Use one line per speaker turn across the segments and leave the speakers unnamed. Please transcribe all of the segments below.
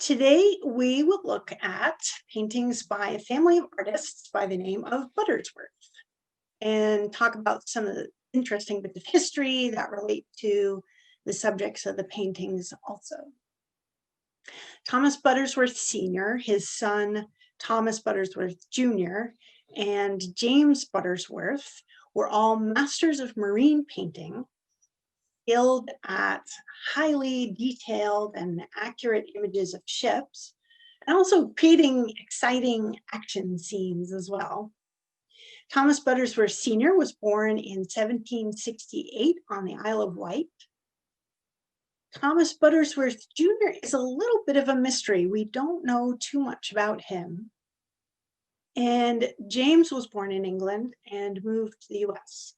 Today, we will look at paintings by a family of artists by the name of Buttersworth and talk about some of the interesting bits of history that relate to the subjects of the paintings also. Thomas Buttersworth Sr., his son Thomas Buttersworth Jr., and James Buttersworth were all masters of marine painting, skilled at highly detailed and accurate images of ships, and also creating exciting action scenes as well. Thomas Buttersworth Sr. was born in 1768 on the Isle of Wight. Thomas Buttersworth Jr. is a little bit of a mystery. We don't know too much about him. And James was born in England and moved to the US.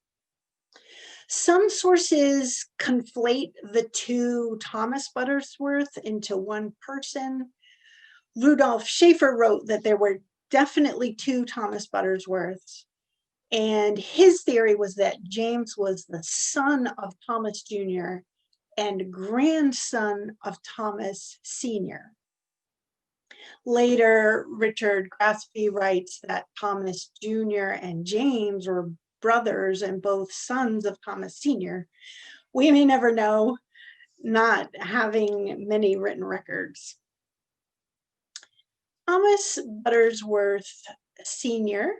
Some sources conflate the two Thomas Buttersworth into one person. Rudolf Schaefer wrote that there were definitely two Thomas Buttersworths, and his theory was that James was the son of Thomas Jr. and grandson of Thomas Sr. Later, Richard Graspy writes that Thomas Jr. and James were brothers and both sons of Thomas Sr. We may never know, not having many written records. Thomas Buttersworth Sr.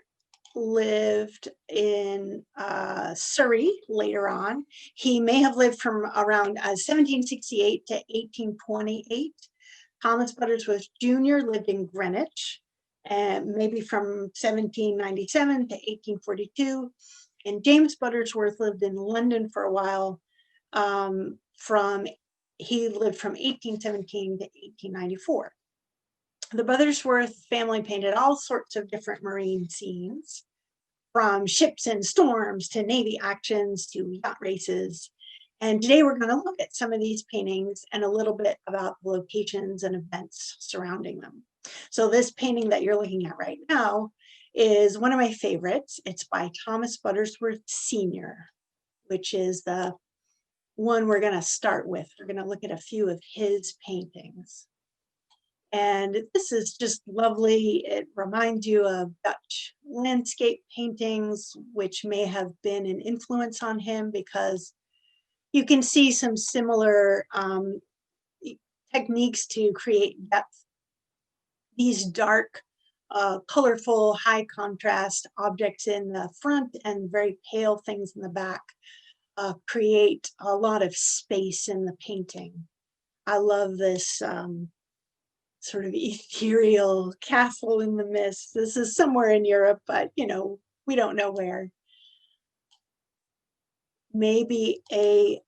lived in Surrey later on. He may have lived from around 1768 to 1828. Thomas Buttersworth Jr. lived in Greenwich, maybe from 1797 to 1842. And James Buttersworth lived in London for a while. He lived from 1817 to 1894. The Buttersworth family painted all sorts of different marine scenes, from ships and storms to Navy actions to yacht races. And today we're going to look at some of these paintings and a little bit about the locations and events surrounding them. So this painting that you're looking at right now is one of my favorites. It's by Thomas Buttersworth Sr., which is the one we're going to start with. We're going to look at a few of his paintings. And this is just lovely. It reminds you of Dutch landscape paintings, which may have been an influence on him because you can see some similar techniques to create depth. These dark, colorful, high contrast objects in the front and very pale things in the back create a lot of space in the painting. I love this sort of ethereal castle in the mist. This is somewhere in Europe, but we don't know where. Maybe a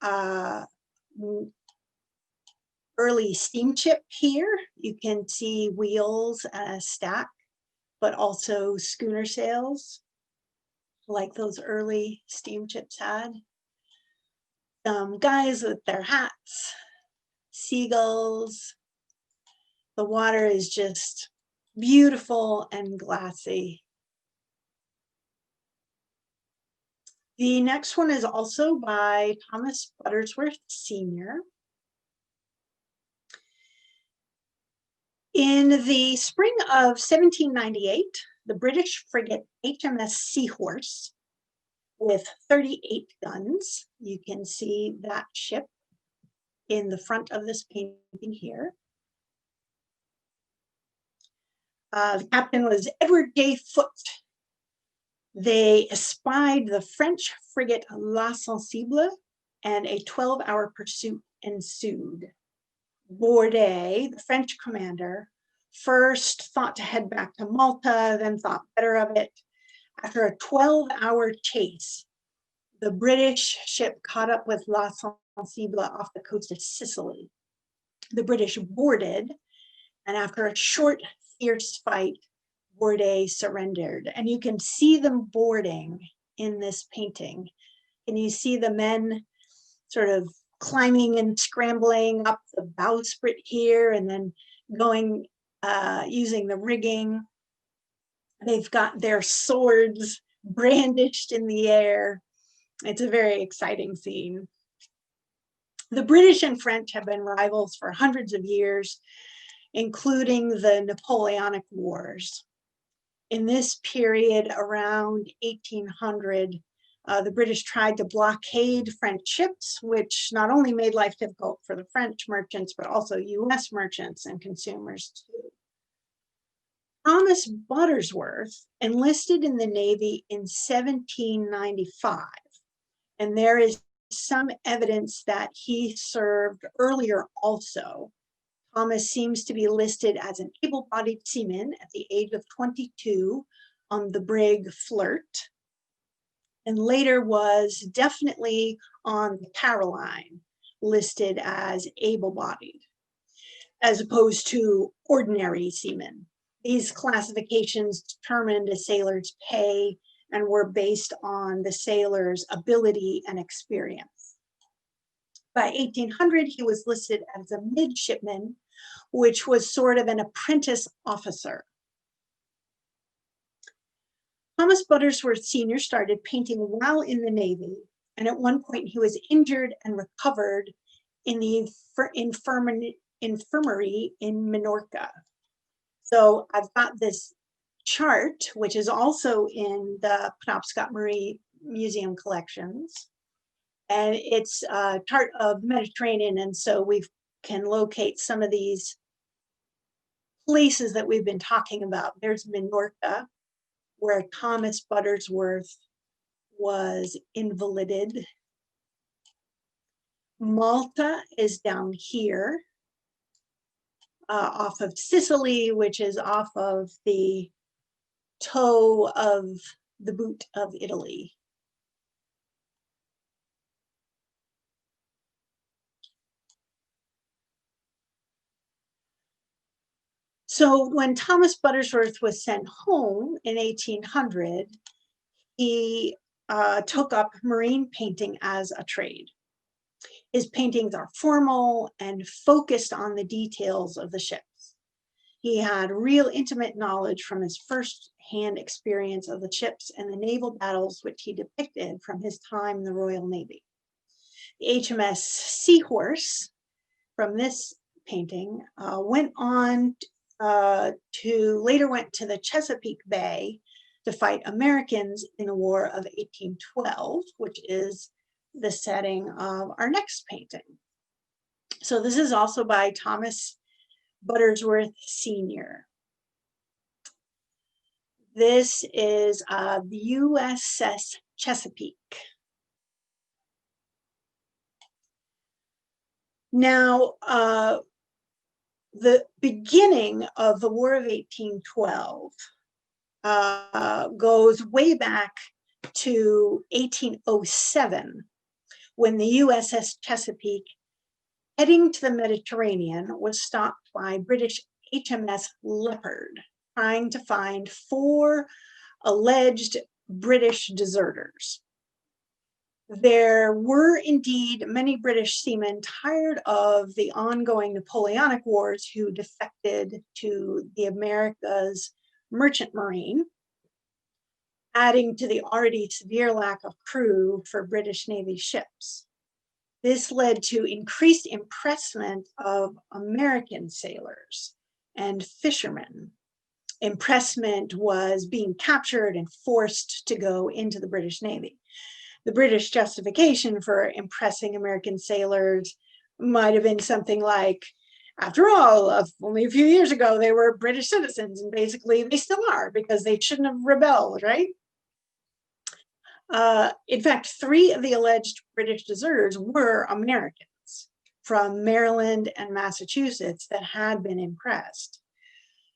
early steamship here. You can see wheels and a stack, but also schooner sails like those early steamships had. Guys with their hats, seagulls. The water is just beautiful and glassy. The next one is also by Thomas Buttersworth Sr. In the spring of 1798, the British frigate HMS Seahorse with 38 guns, you can see that ship in the front of this painting here. The captain was Edward J. Foote. They espied the French frigate La Sensible, and a 12-hour pursuit ensued. Bourdet, the French commander, first thought to head back to Malta, then thought better of it. After a 12-hour chase, the British ship caught up with La Sensible off the coast of Sicily. The British boarded, and after a short, fierce fight, Bourdet surrendered. And you can see them boarding in this painting. And you see the men sort of climbing and scrambling up the bowsprit here and then going, using the rigging. They've got their swords brandished in the air. It's a very exciting scene. The British and French have been rivals for hundreds of years. including the Napoleonic Wars. In this period around 1800, the British tried to blockade French ships, which not only made life difficult for the French merchants, but also US merchants and consumers too. Thomas Buttersworth enlisted in the Navy in 1795, and there is some evidence that he served earlier also. Thomas seems to be listed as an able-bodied seaman at the age of 22 on the brig Flirt, and later was definitely on the Caroline, listed as able-bodied, as opposed to ordinary seamen. These classifications determined a sailor's pay and were based on the sailor's ability and experience. By 1800, he was listed as a midshipman, which was sort of an apprentice officer. Thomas Buttersworth Sr. started painting while in the Navy, and at one point he was injured and recovered in the infirmary in Minorca. So I've got this chart, which is also in the Penobscot Marine Museum collections. And it's a chart of the Mediterranean. And so we can locate some of these places that we've been talking about. There's Minorca, where Thomas Buttersworth was invalided. Malta is down here, off of Sicily, which is off of the toe of the boot of Italy. So when Thomas Buttersworth was sent home in 1800, he took up marine painting as a trade. His paintings are formal and focused on the details of the ships. He had real intimate knowledge from his first-hand experience of the ships and the naval battles which he depicted from his time in the Royal Navy. The HMS Seahorse, from this painting, later went to the Chesapeake Bay to fight Americans in the War of 1812, which is the setting of our next painting. So this is also by Thomas Buttersworth Sr. This is the USS Chesapeake. Now, the beginning of the War of 1812 goes way back to 1807, when the USS Chesapeake, heading to the Mediterranean, was stopped by British HMS Leopard, trying to find 4 alleged British deserters. There were indeed many British seamen tired of the ongoing Napoleonic Wars who defected to the America's merchant marine, adding to the already severe lack of crew for British Navy ships. This led to increased impressment of American sailors and fishermen. Impressment was being captured and forced to go into the British Navy. The British justification for impressing American sailors might have been something like, after all, only a few years ago, they were British citizens, and basically they still are, because they shouldn't have rebelled, right? In fact, 3 of the alleged British deserters were Americans from Maryland and Massachusetts that had been impressed.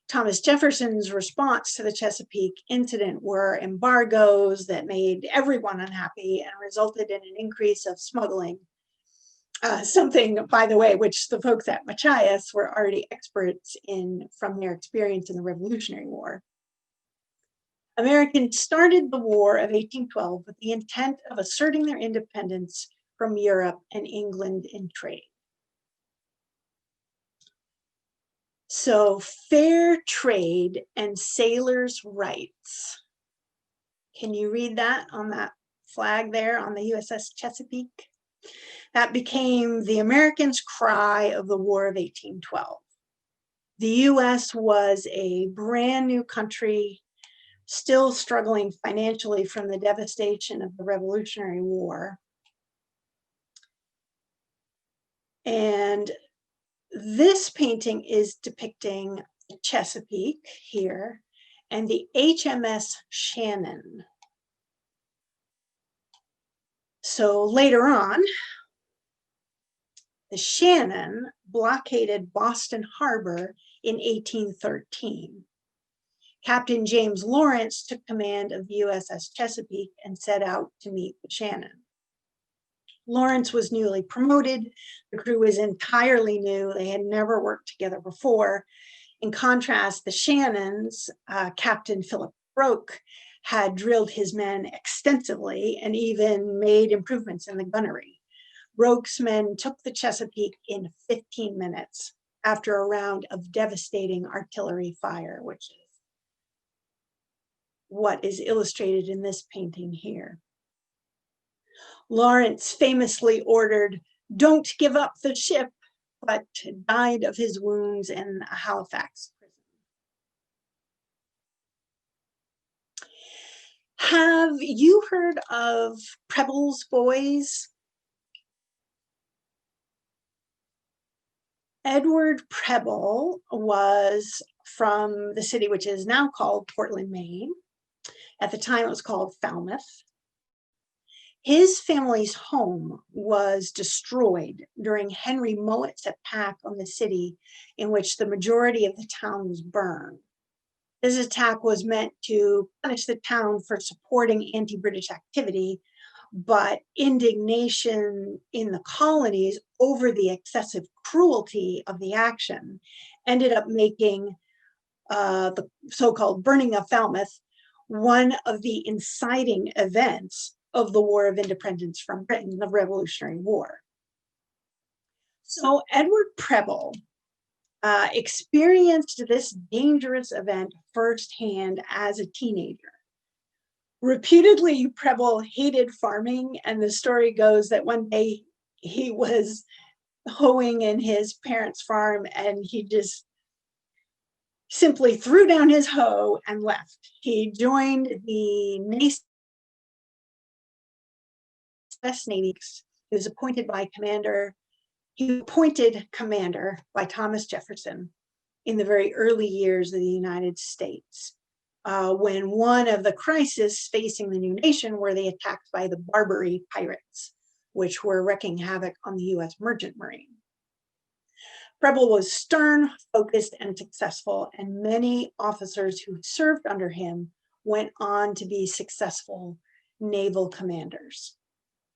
Thomas Jefferson's response to the Chesapeake incident were embargoes that made everyone unhappy and resulted in an increase of smuggling. Something, by the way, which the folks at Machias were already experts in from their experience in the Revolutionary War. Americans started the War of 1812 with the intent of asserting their independence from Europe and England in trade. So, fair trade and sailors' rights. Can you read that on that flag there on the USS Chesapeake? That became the Americans' cry of the War of 1812. The US was a brand new country, still struggling financially from the devastation of the Revolutionary War. And this painting is depicting Chesapeake here and the HMS Shannon. So later on, the Shannon blockaded Boston Harbor in 1813. Captain James Lawrence took command of the USS Chesapeake and set out to meet the Shannon. Lawrence was newly promoted. The crew was entirely new. They had never worked together before. In contrast, the Shannon's Captain Philip Broke had drilled his men extensively and even made improvements in the gunnery. Broke's men took the Chesapeake in 15 minutes after a round of devastating artillery fire, which is what is illustrated in this painting here. Lawrence famously ordered, "Don't give up the ship," but died of his wounds in a Halifax prison. Have you heard of Preble's boys? Edward Preble was from the city which is now called Portland, Maine. At the time it was called Falmouth. His family's home was destroyed during Henry Mowat's attack on the city, in which the majority of the town was burned. This attack was meant to punish the town for supporting anti-British activity, but indignation in the colonies over the excessive cruelty of the action ended up making the so-called burning of Falmouth one of the inciting events of the War of Independence from Britain, the Revolutionary War. So Edward Preble experienced this dangerous event firsthand as a teenager. Reputedly, Preble hated farming, and the story goes that one day he was hoeing in his parents' farm and he just simply threw down his hoe and left. He joined the Navy. He was appointed commander by Thomas Jefferson in the very early years of the United States, when one of the crises facing the new nation were the attacks by the Barbary pirates, which were wreaking havoc on the US merchant marine. Preble was stern, focused, and successful, and many officers who served under him went on to be successful naval commanders.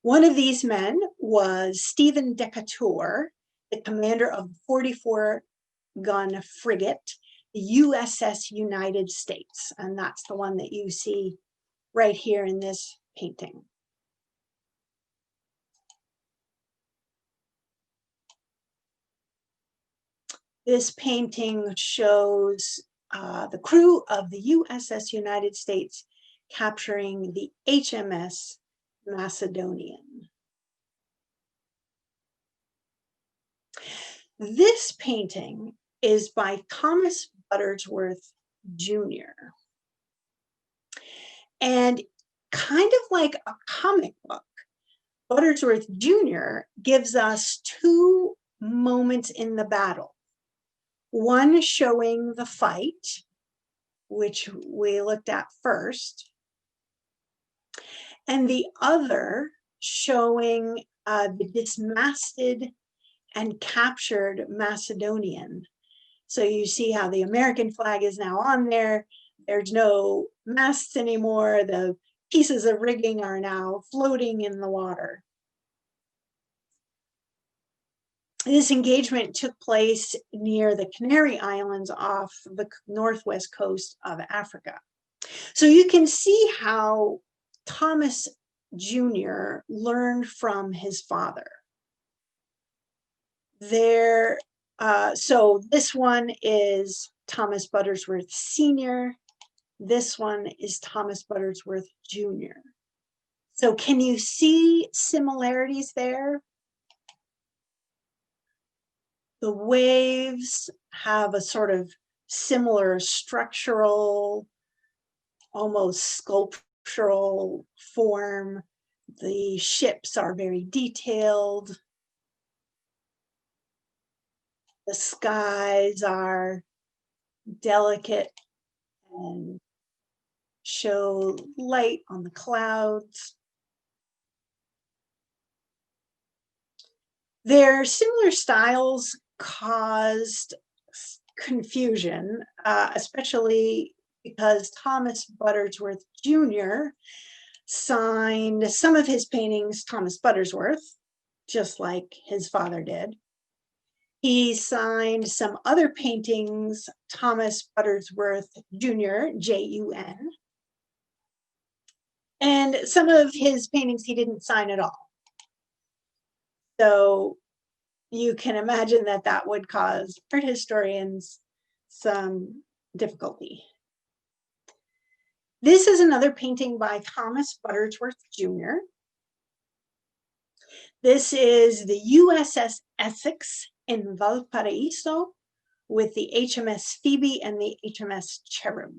One of these men was Stephen Decatur, the commander of the 44-gun frigate, the USS United States, and that's the one that you see right here in this painting. This painting shows the crew of the USS United States capturing the HMS Macedonian. This painting is by Thomas Buttersworth Jr. And kind of like a comic book, Buttersworth Jr. gives us two moments in the battle. One showing the fight, which we looked at first, and the other showing the dismasted and captured Macedonian. So you see how the American flag is now on there. There's no masts anymore. The pieces of rigging are now floating in the water. This engagement took place near the Canary Islands off the northwest coast of Africa. So you can see how Thomas Jr. learned from his father. So this one is Thomas Buttersworth Sr. This one is Thomas Buttersworth Jr. So can you see similarities there? The waves have a sort of similar structural, almost sculptural form. The ships are very detailed. The skies are delicate and show light on the clouds. Their similar styles caused confusion, especially because Thomas Buttersworth Jr. signed some of his paintings Thomas Buttersworth, just like his father did. He signed some other paintings Thomas Buttersworth Jr., Jun. And some of his paintings he didn't sign at all. So you can imagine that that would cause art historians some difficulty. This is another painting by Thomas Buttersworth Jr. This is the USS Essex in Valparaiso with the HMS Phoebe and the HMS Cherub.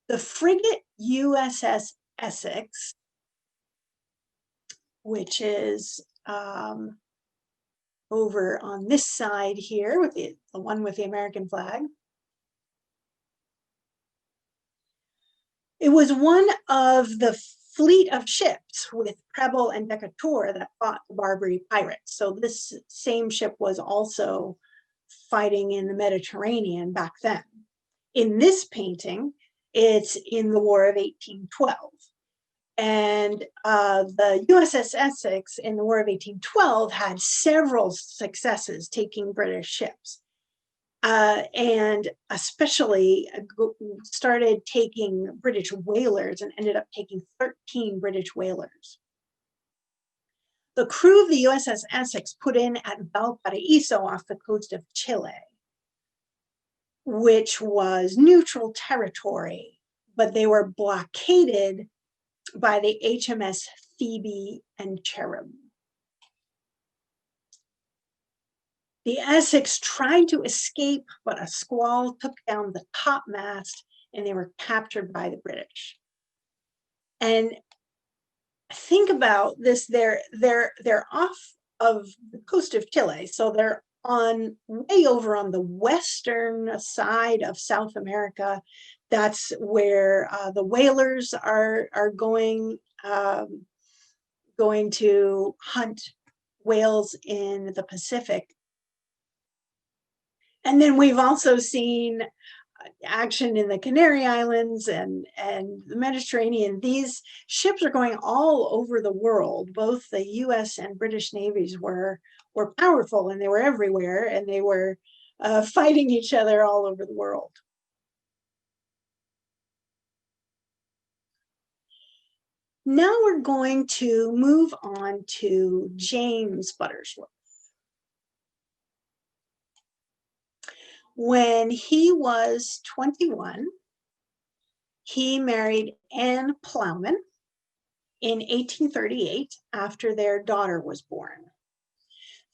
The frigate USS Essex, which is over on this side here with the one with the American flag. It was one of the fleet of ships with Preble and Educator that fought the Barbary pirates. So this same ship was also fighting in the Mediterranean back then. In this painting, it's in the War of 1812. And the USS Essex in the War of 1812 had several successes taking British ships. And especially started taking British whalers and ended up taking 13 British whalers. The crew of the USS Essex put in at Valparaiso off the coast of Chile, which was neutral territory, but they were blockaded by the HMS Phoebe and Cherub. The Essex tried to escape, but a squall took down the topmast and they were captured by the British. And think about this, they're off of the coast of Chile, so they're on way over on the western side of South America. That's where the whalers are going to hunt whales in the Pacific. And then we've also seen action in the Canary Islands and the Mediterranean. These ships are going all over the world. Both the US and British navies were powerful, and they were everywhere, and they were fighting each other all over the world. Now we're going to move on to James Buttersworth. When he was 21, he married Anne Plowman in 1838 after their daughter was born.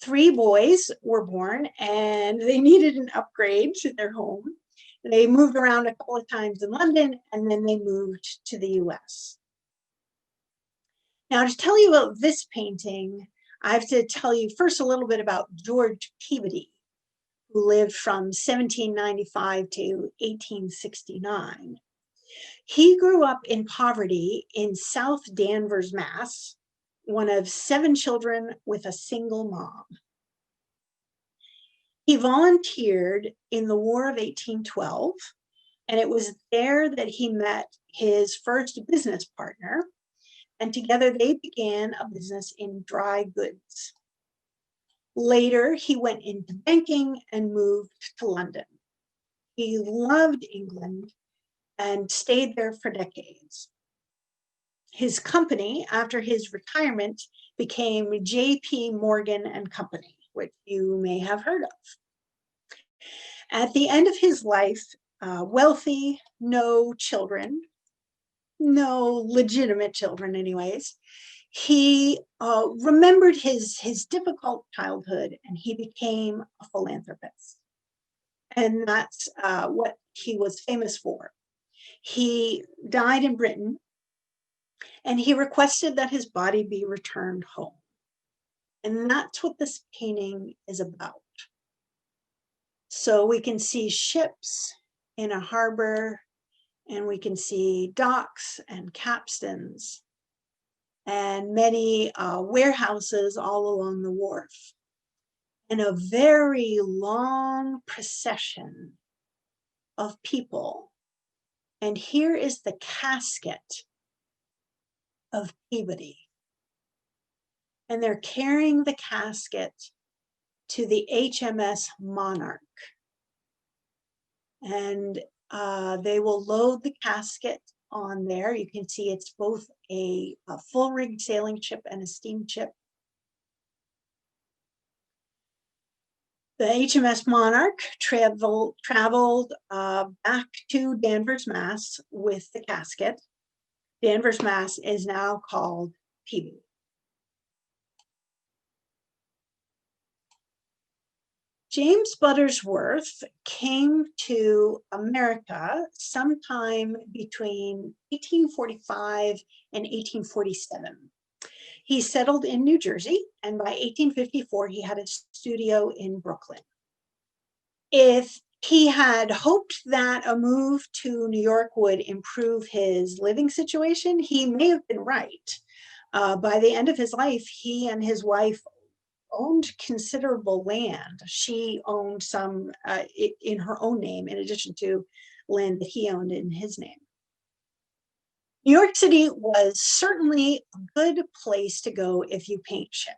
3 boys were born and they needed an upgrade to their home. They moved around a couple of times in London and then they moved to the US. Now, to tell you about this painting, I have to tell you first a little bit about George Peabody, who lived from 1795 to 1869. He grew up in poverty in South Danvers, Mass., one of 7 children with a single mom. He volunteered in the War of 1812, and it was there that he met his first business partner, and together they began a business in dry goods. Later, he went into banking and moved to London. He loved England and stayed there for decades. His company, after his retirement, became J.P. Morgan and Company, which you may have heard of. At the end of his life, wealthy, no children, no legitimate children anyways, He remembered his difficult childhood, and he became a philanthropist. And that's what he was famous for. He died in Britain, and he requested that his body be returned home. And that's what this painting is about. So we can see ships in a harbor, and we can see docks and capstans and many warehouses all along the wharf, and a very long procession of people. And here is the casket of Peabody. And they're carrying the casket to the HMS Monarch. And they will load the casket on there. You can see it's both a full rigged sailing ship and a steamship. The HMS Monarch traveled back to Danvers, Mass. With the casket. Danvers, Mass. Is now called Peabody. James Buttersworth came to America sometime between 1845 and 1847. He settled in New Jersey, and by 1854, he had a studio in Brooklyn. If he had hoped that a move to New York would improve his living situation, he may have been right. By the end of his life, he and his wife owned considerable land. She owned some in her own name, in addition to land that he owned in his name. New York City was certainly a good place to go if you paint ships.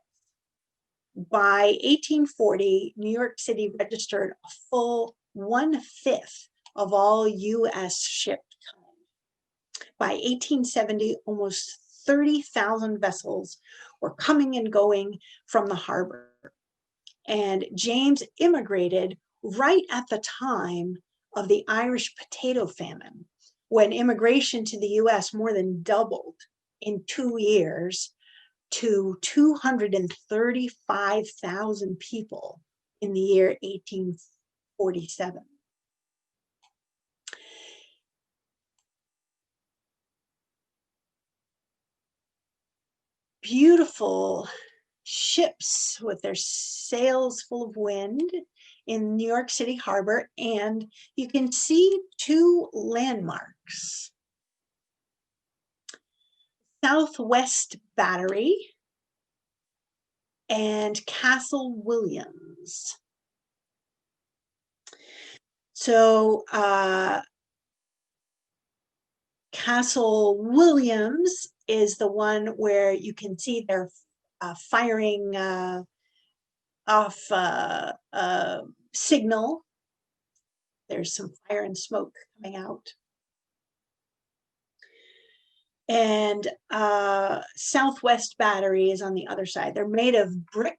By 1840, New York City registered a full 1/5 of all U.S. ship tonnage. By 1870, almost 30,000 vessels were coming and going from the harbor. And James immigrated right at the time of the Irish potato famine, when immigration to the US more than doubled in 2 years to 235,000 people in the year 1847. Beautiful ships with their sails full of wind in New York City Harbor, and you can see 2 landmarks. Southwest Battery and Castle Williams. So Castle Williams is the one where you can see they're firing off signal. There's some fire and smoke coming out. And Southwest Battery is on the other side. They're made of brick,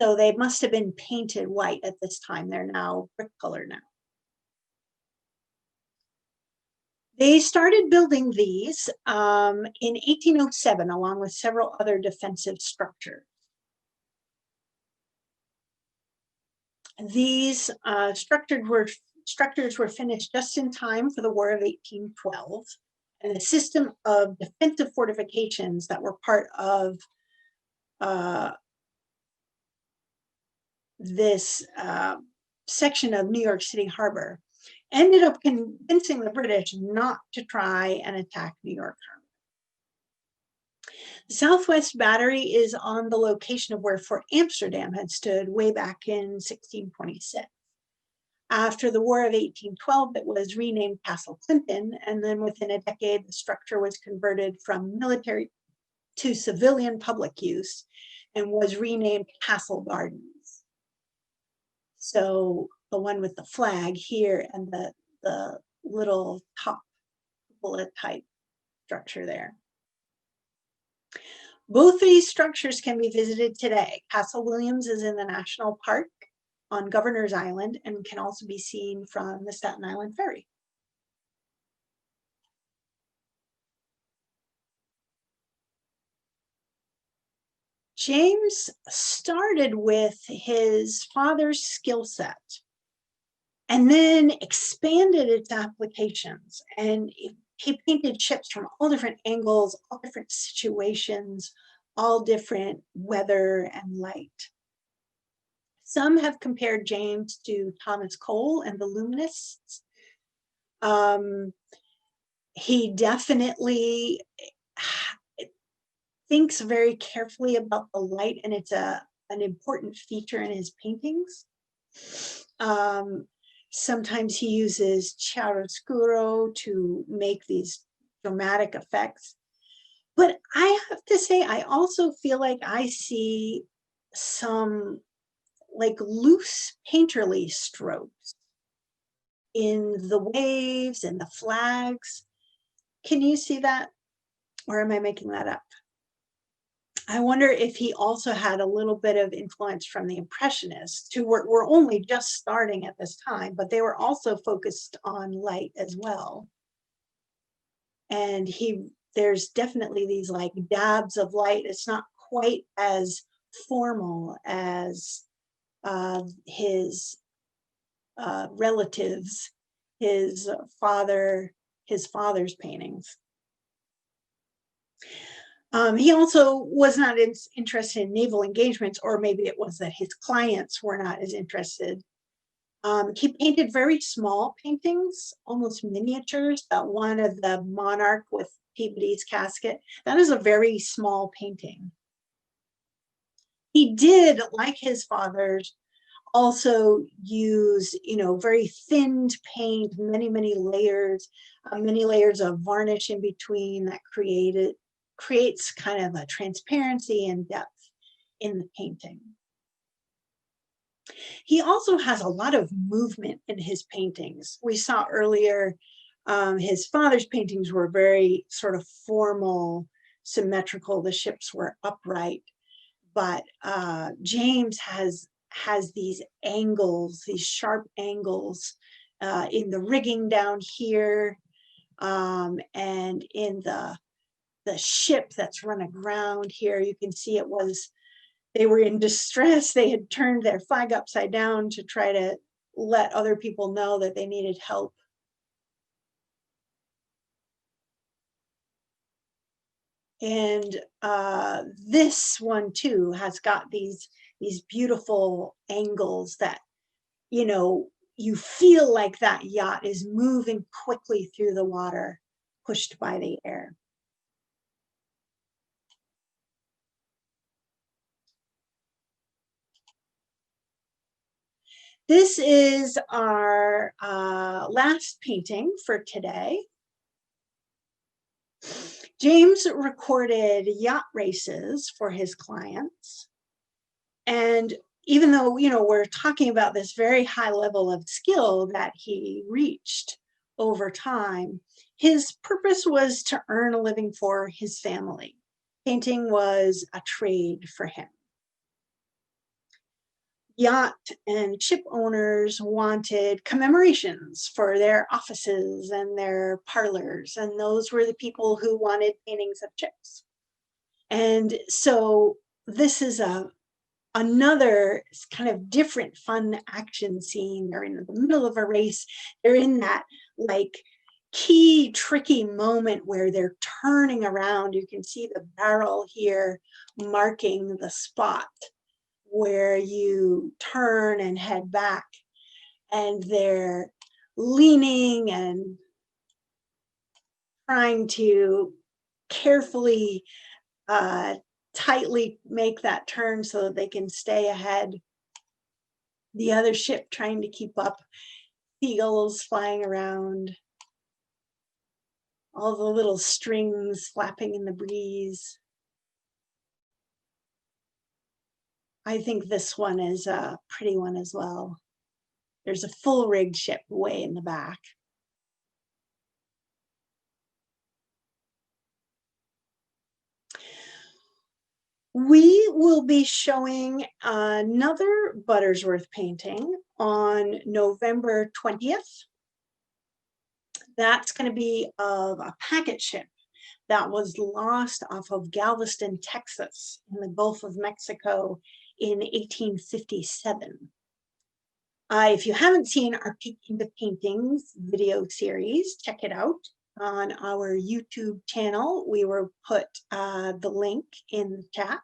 so they must have been painted white at this time. They're now brick color now. They started building these in 1807, along with several other defensive structures. These structures were finished just in time for the War of 1812, and the system of defensive fortifications that were part of this section of New York City Harbor ended up convincing the British not to try and attack New York Harbor. The Southwest Battery is on the location of where Fort Amsterdam had stood way back in 1626. After the War of 1812, it was renamed Castle Clinton, and then within a decade, the structure was converted from military to civilian public use and was renamed Castle Gardens. So the one with the flag here and the little top bullet type structure there. Both these structures can be visited today. Castle Williams is in the National Park on Governor's Island and can also be seen from the Staten Island Ferry. James started with his father's skill set and then expanded its applications. And he painted ships from all different angles, all different situations, all different weather and light. Some have compared James to Thomas Cole and the Luminists. He definitely thinks very carefully about the light, and it's an important feature in his paintings. Sometimes he uses chiaroscuro to make these dramatic effects. But I have to say, I also feel like I see some like loose painterly strokes in the waves and the flags. Can you see that? Or am I making that up? I wonder if he also had a little bit of influence from the Impressionists, who were only just starting at this time, but they were also focused on light as well. And there's definitely these like dabs of light. It's not quite as formal as his relatives, his father's paintings. He also was not interested in naval engagements, or maybe it was that his clients were not as interested. He painted very small paintings, almost miniatures. That one of the monarch with Peabody's casket, that is a very small painting. He did, like his father's, also use, very thinned paint, many layers of varnish in between that creates kind of a transparency and depth in the painting. He also has a lot of movement in his paintings. We saw earlier his father's paintings were very sort of formal, symmetrical. The ships were upright, but James has these angles, these sharp angles in the rigging down here, and in the ship that's run aground here. You can see they were in distress. They had turned their flag upside down to try to let other people know that they needed help. And this one too has got these beautiful angles that, you feel like that yacht is moving quickly through the water, pushed by the air. This is our last painting for today. James recorded yacht races for his clients. And even though, we're talking about this very high level of skill that he reached over time, his purpose was to earn a living for his family. Painting was a trade for him. Yacht and ship owners wanted commemorations for their offices and their parlors, and those were the people who wanted paintings of ships. And so this is another kind of different fun action scene. They're in the middle of a race. They're in that like key tricky moment where they're turning around. You can see the barrel here marking the spot where you turn and head back, and they're leaning and trying to carefully, tightly make that turn so that they can stay ahead. The other ship trying to keep up, seagulls flying around, all the little strings flapping in the breeze. I think this one is a pretty one as well. There's a full rigged ship way in the back. We will be showing another Buttersworth painting on November 20th. That's going to be of a packet ship that was lost off of Galveston, Texas, in the Gulf of Mexico in 1857. If you haven't seen our Peek into Paintings video series, check it out on our YouTube channel. We will put the link in the chat.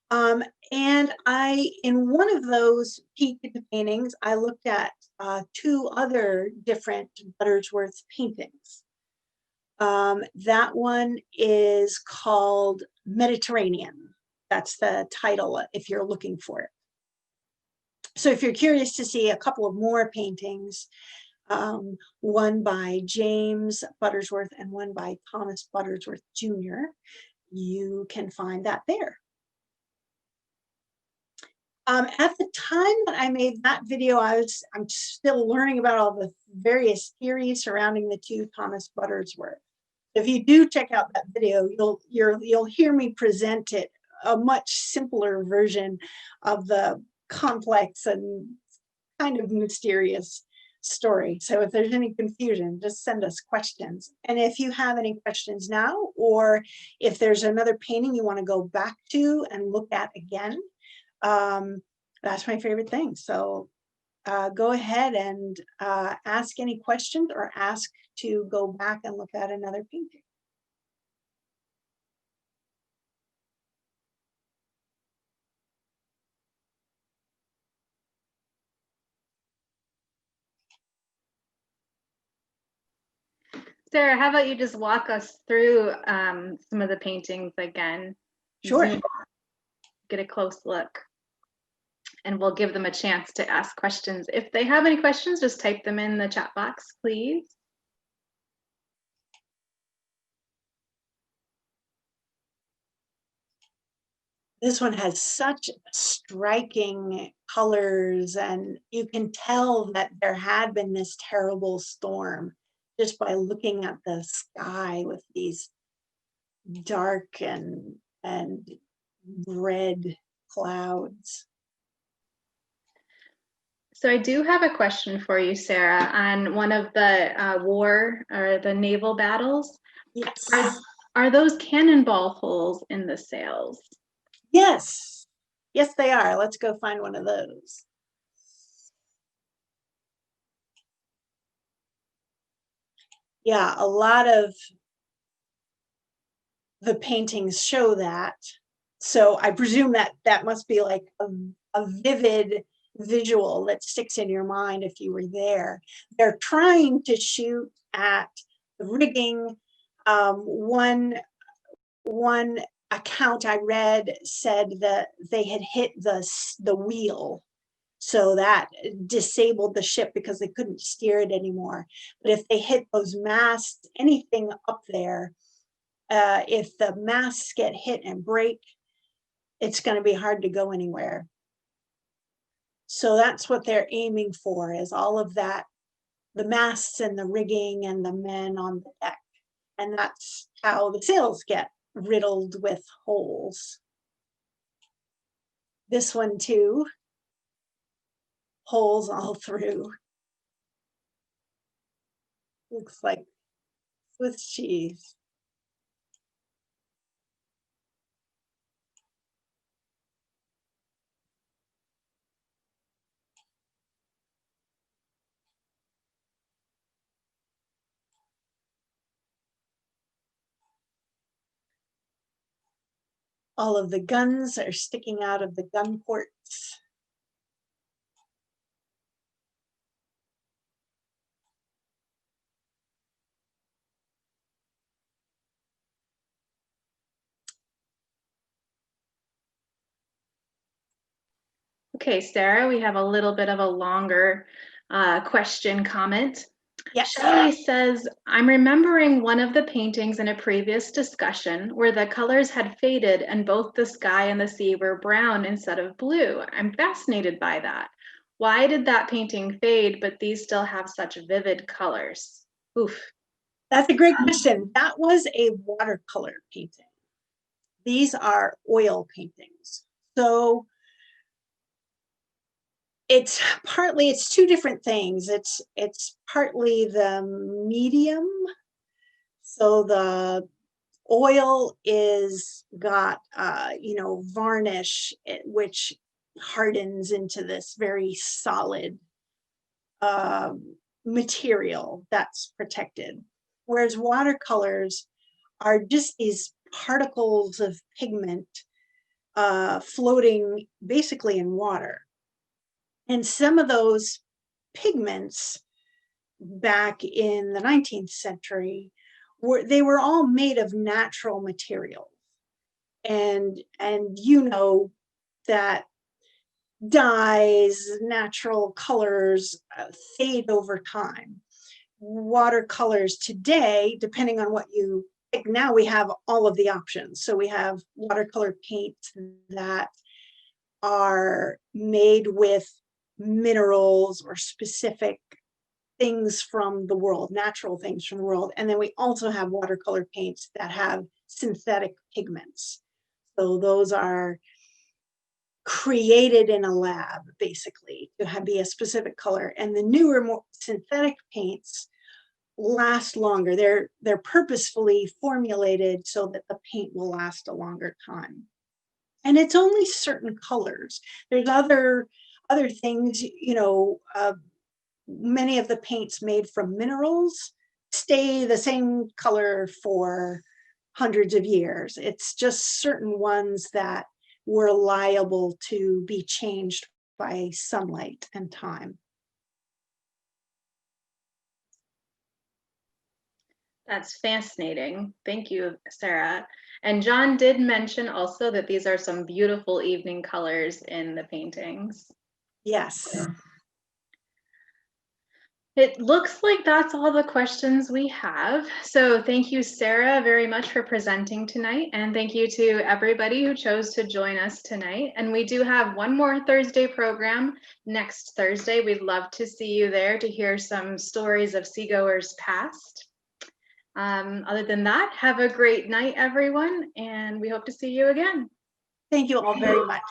And in one of those Peek into Paintings, I looked at 2 other different Buttersworth paintings. That one is called Mediterranean. That's the title if you're looking for it. So if you're curious to see a couple of more paintings, one by James Buttersworth and one by Thomas Buttersworth Jr., you can find that there. At the time that I made that video, I'm still learning about all the various theories surrounding the 2 Thomas Buttersworth. If you do check out that video, you'll hear me present it, a much simpler version of the complex and kind of mysterious story. So if there's any confusion, just send us questions. And if you have any questions now, or if there's another painting you want to go back to and look at again, that's my favorite thing. So go ahead and ask any questions or ask to go back and look at another painting.
Sarah, how about you just walk us through some of the paintings again?
Sure.
Get a close look. And we'll give them a chance to ask questions. If they have any questions, just type them in the chat box, please.
This one has such striking colors, and you can tell that there had been this terrible storm just by looking at the sky with these dark and red clouds.
So I do have a question for you, Sarah, on one of the war or the naval battles.
Yes.
Are those cannonball holes in the sails?
Yes. Yes, they are. Let's go find one of those. Yeah, a lot of the paintings show that. So I presume that that must be like a vivid visual that sticks in your mind if you were there. They're trying to shoot at the rigging. One account I read said that they had hit the wheel, so that disabled the ship because they couldn't steer it anymore. But if they hit those masts, anything up there, if the masts get hit and break, it's going to be hard to go anywhere. So that's what they're aiming for, is all of that, the masts and the rigging and the men on the deck. And that's how the sails get riddled with holes. This one too, holes all through. Looks like Swiss cheese. All of the guns are sticking out of the gun ports.
Okay, Sarah, we have a little bit of a longer question comment.
Yes.
Shelley says, I'm remembering one of the paintings in a previous discussion where the colors had faded and both the sky and the sea were brown instead of blue. I'm fascinated by that. Why did that painting fade, but these still have such vivid colors? Oof.
That's a great question. That was a watercolor painting. These are oil paintings. So it's 2 different things. It's partly the medium So the oil is got, varnish, which hardens into this very solid material that's protected. Whereas watercolors are just these particles of pigment floating basically in water. And some of those pigments back in the 19th century they were all made of natural materials. And that dyes, natural colors fade over time. Watercolors today, depending on what you pick, now we have all of the options. So we have watercolor paints that are made with minerals or specific things from the world, natural things from the world. And then we also have watercolor paints that have synthetic pigments. So those are created in a lab, basically, to be a specific color. And the newer, more synthetic paints last longer. They're purposefully formulated so that the paint will last a longer time. And it's only certain colors. There's other things, many of the paints made from minerals stay the same color for hundreds of years. It's just certain ones that were liable to be changed by sunlight and time.
That's fascinating. Thank you, Sarah. And John did mention also that these are some beautiful evening colors in the paintings.
Yes.
It looks like that's all the questions we have. So thank you, Sarah, very much for presenting tonight. And thank you to everybody who chose to join us tonight. And we do have one more Thursday program next Thursday. We'd love to see you there to hear some stories of seagoers past. Other than that, have a great night, everyone, and we hope to see you again.
Thank you all very much.